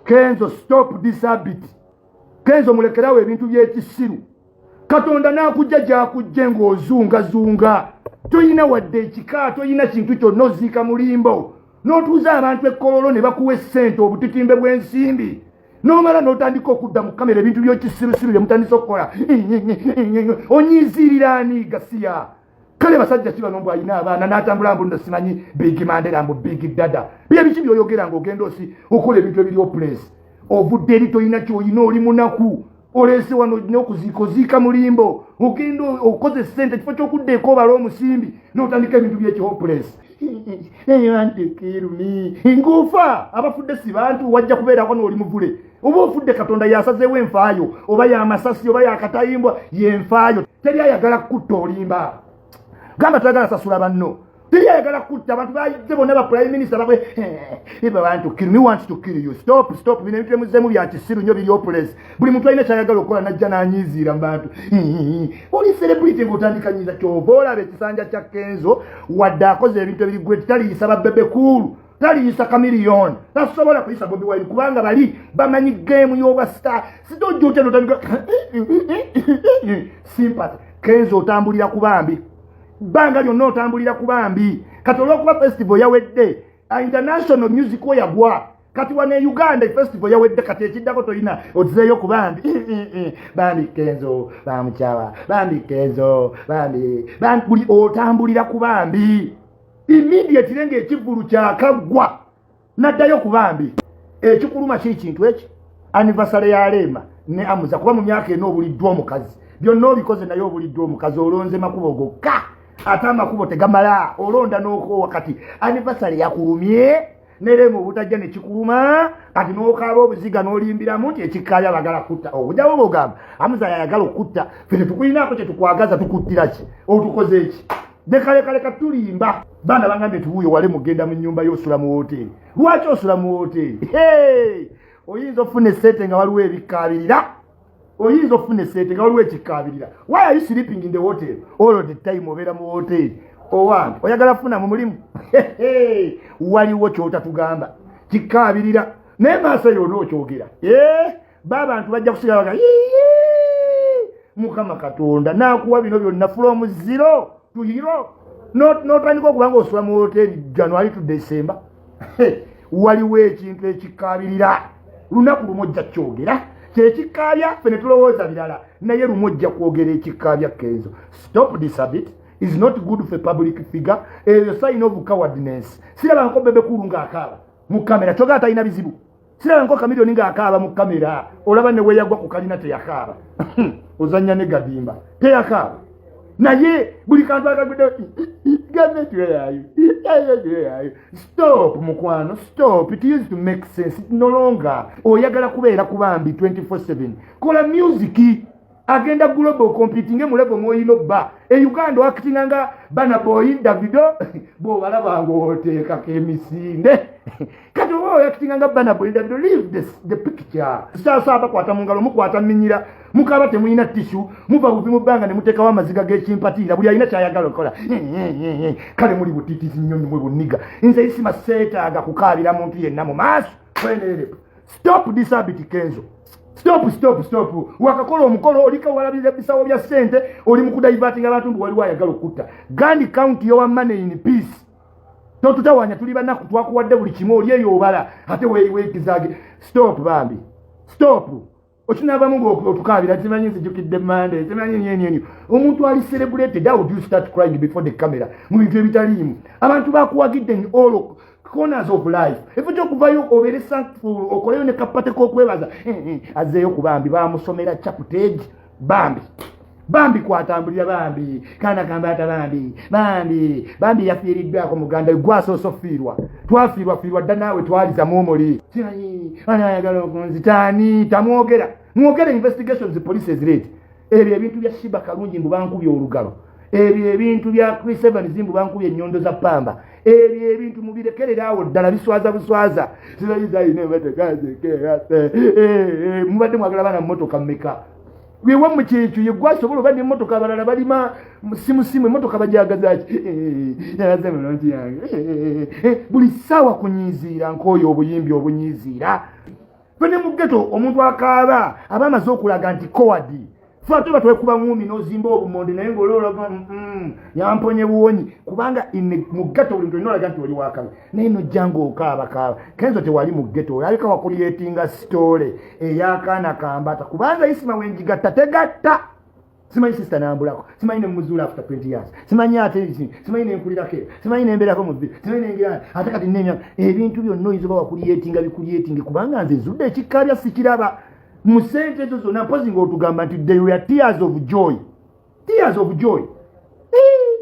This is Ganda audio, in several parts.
Kenzo, stop this habit. Kenzo mulekerawo ebintu by'ekisiru. Katonda nakujja gyakujje ng'ozunga. Toyina wadde ekika, toyina kintu kyonna oziika mulimbo. N'otuuza abantu ekkololo ne bakuwa essente obutitimbe bw'ensimbi. N'omala n'otandika okudda mu kamera ebintu by'ekisirusiru bye mutandisa okukola. Onyiizirira ani gasiya. Kale basajja kibano mbu alina abaana n'atambula mbu ndo simanyi big mandera mbu big dada. Bye biki by'oyogera ng'ogenda osi okola ebintu ebiri opulesi. Ovudde eri toyina ky'olina oli munaku. Olese wano n'okuziika mulimbo. Ogenda okoze ssente kifo ky'okuddeeko obala omusimbi n'otandika ebintu by'ekihopulesi. Antekiruni ngufa abafudde si bantu wajja kubeerako n'oli muvule. Oba ofudde Katonda yasazeewo enfaayo oba y'amasasi oba y'akatayimbwa y'enfaayo. Teri ayagala kutta olimba. Gamba twagala sasula banno. Teri ayagala kutta abantu bayidde bonna ba prime minister bakwe. Iba bantu kill me want to kill you. Stop. Bino ebintu emuzeemu bya kisiru nnyo biri opulesi. Buli muntu alina kyayagala okukola najja n'anyiiziira mu bantu. Oli celebrity ng'otandika nyiiza kyova olaba ekisanja kya Kenzo wadde akoze ebintu ebiri great taliyisa babebe cool. Taliyisa kamiliyoni. Tasobola kuyisa Bobi Wine kubanga bali bamanyi game y'obwa star. Sitojja otya n'otandika sympathy. Kenzo otambulira ku bambi. Banga lyonna otambulira ku bambi. Kati olw'okuba festival yawedde international music yagwa. Kati wane Uganda festival yawedde kati ekiddako tolina ozizeeyo ku bambi. Bambi Kenzo bamuchawa. Bambi Kenzo bambi buli otambulira ku bambi. Immediately ng'ekivulu kyakagwa naddayo ku bambi. Ekikuluma kintu eki anniversary ya Lema ne amuza kuba mu myaka eno obuliddwa omukazi. Byonna obikoze naye obuliddwa omukazi olonze makubo gokka. Ate amakubo tegamala olonda n'okoowa kati anniversary yakulumye neremu obutajja ne kikuluma kati n'okaaba obuziga n'olimbiramu nti ekikkaaya bagala kutta obujjawo bw'ogamba amuza yayagala okutta ffe tetukulinaako kye tukwagaza tukuttira ki otukoze eki dekaleka tulimba baana bangambye tubuuyo wale mugenda mu nnyumba y'osula mu woteeri lwaki osula mu woteeri oyinza ofuna essente nga waliwo ebikkaabirira oyinza ofuna essente nga waliwo ekikkaabirira why are you sleeping in the hotel all the time obeera mu woteeri owange oyagala funa mu mulimu waliwo kyotatugamba kikkaabirira naye maaso yonna okyogera baabantu bajja kusigala baga Mukama Katonda naakuwa bino byonna from zero to hero n'otandika okubanga osula mu woteeri January to December waliwo ekintu ekikkaabirira lunaku lumu ojja kyogera kyekikkaabya ffe ne tulowooza birala naye lumu ojja kwogera ekikkaabya Kenzo. Stop this habit. Is not good for public figure. A sign of cowardness. Siraba nko bebe kulu ng'akaaba mu kamera kyogera talina bizibu. Siraba nko kamilioni ng'akaaba mu kamera olaba ne weeyagwa ku kalina teyakaaba. Ozannya ne gadimba teyakaaba naye buli kantu akagudde gavumenti yayo. Stop mukwano, stop. It used to make sense. It no longer oyagala kubeera ku bambi 24/7 kola music agenda global competing mu level moyino ba Uganda acting nga Bana Boy Davido bo balaba ngoteeka kemisinde kati wo acting nga Bana Boy Davido leave the picture sasa abakwata mungalo mukwata minyira mukaba temuyina tissue muva buvi mu banga ne mutekawo amaziga g'ekimpatira buli ayina kyayagala okola kale muri butitizi nnyonyi mwe buniga nze isima seetaaga kukaabira muntu yenna mu maaso kwenere. Stop this habit Kenzo. Stop. Wakakola omukolo olika walabira bisawo bya sente oli mukudiverting abantu mbu waliwo ayagala okutta. Gandhi county your money in peace. Totutawanya tuli banaku twakuwadde buli kimu oli eyo obala ate weekizage. Stop bambi. Stop. Okinava mu okutukabira timanyi nzijukidde Monday timanyi nyenyenyo. Omuntu ali celebrated how do you start crying before the camera? Mu bintu ebitaliimu. Abantu bakuwagidde in all corners of life. If you kuvayo obere thankful okoleyo ne kapate ko kwebaza azeyo kubambi bamusomera chaputage bambi kwatambulira bambi kana kambata bambi yafiiriddwako muganda gwaso sofirwa twafiirwa dda naawe twaliza momoli anayagala okunzitani tamwogera investigations police is late ebyo ebintu bya Shiba Kalungi mbu bankubye olugalo ebyo ebintu bya Chris Evans zimbu bankubye ennyondo za pamba ebyo ebintu mubirekerera awo ddala buswaza sibayiza ine batekaze mubadde mwagala bana mmotoka mmeka wewa mukichu yegwasobola bandi mmotoka abalala balima simu mmotoka bajagazaaki yaze mulonzi yange buli sawa kunyiziira nkoyo obuyimbi obunyiziira fene mu ghetto omuntu akaaba abamaze okulaga nti kowadi fatu batwekuba ngumi nozimba obumonde naye ngololo yamponye buwonyi kubanga mu ghetto buli muntu nolaga nti oli wakabe naye no jango okaaba Kenzo tewali mu ghetto yalika wakulietinga story eyakaana kambata kubanga isima wenjigatta tegatta simanyi sister nambulako simanyi ne muzula after 20 years simanyi ate simanyi ne nkulirako simanyi ne mberako mu bbi simanyi ne ngira ate kati nenya ebintu byonna oyizoba wakulietinga bikulietinge kubanga nze zudde ekikkalya sikiraba mu sente ezo zonna mpozi ng'otugamba nti they were tears of joy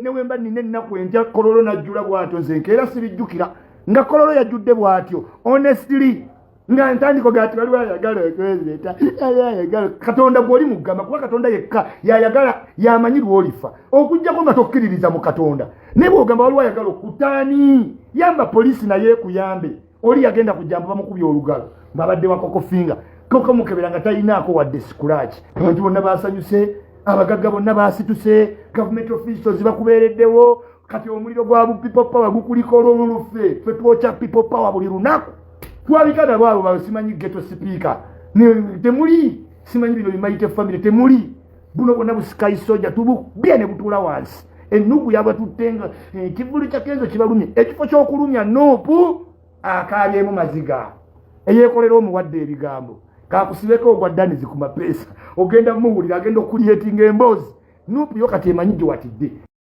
ne wemba nina ennaku entya kololo najjula bw'atyo nze nkeera sibijjukira nga kololo yajjudde bw'atyo honestly nga ntandiko gati waliwo ayagala ekwezeta ayagala katonda gw'oli mugamba kuba katonda yekka yayagala yamanyi lw'olifa okujjako nga tokkiririza mu katonda naye bw'ogamba waliwo ayagala okutaani yamba poliisi naye ekuyambe oli yagenda kujjamba bamukubya olugalo ng'abadde wakokofinga koko mukebera nga talinaako wadde scratch abantu bonna basanyuse abagagga bonna basituse government officials bakubeereddewo kati omuliro gwa people power gukuliko olwolufe ffe twokya people power buli lunaku twabikana bwabo basimanyi ghetto speaker temuli simanyi bino bimayite family temuli buno bonna busikayi soja tububye ne butuula wansi ennugu yabatuttenga ekivulu kya Kenzo kibalumye ekifo ky'okulumya noopu akaabyemu maziga eyeekolera omuwadde ebigambo kakusibeko ogwaddanizi ku mapeesa ogenda muwulira agenda okulietinga emboozi nupu yo kati emanyi gye watidde